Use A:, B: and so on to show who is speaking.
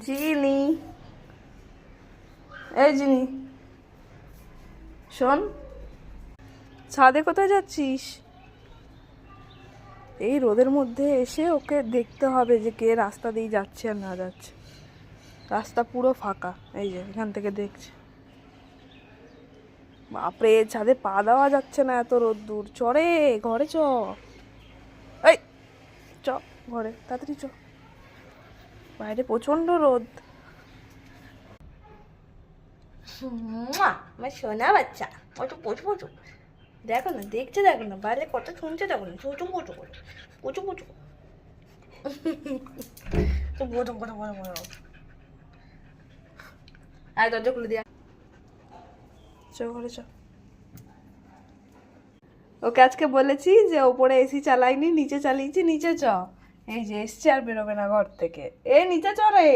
A: জিনি, এই জিনি শোন, ছাদে কোথায় যাচ্ছিস? এই রোদের মধ্যে এসে ওকে দেখতে হবে যে কে রাস্তা দিয়ে যাচ্ছে আর না যাচ্ছে। রাস্তা পুরো ফাঁকা, এই যে এখান থেকে দেখছে। বাপরে, ছাদে পা দেওয়া যাচ্ছে না, এত রোদ্দুর। চরে ঘরে চ, এই চ ঘরে, তাড়াতাড়ি চ, বাইরে প্রচন্ড রোদ। আমার সোনা বাচ্চা, অত পচু পচু, দেখো না, দেখছে, দেখো না বাইরে কত শুনছে, দেখো না, চুচু পুচু করে, পুচু পুচু, তো বোঝো কথা বলো বলো। আর দরজা খুলে দিয়া, চ ঘরে চ। ওকে আজকে বলেছি যে ওপরে এসি চালাইনি, নিচে চালিয়েছি, নিচে চ। এই যে এসছে আর বেরোবে না ঘর থেকে। এ নিচে চ রে।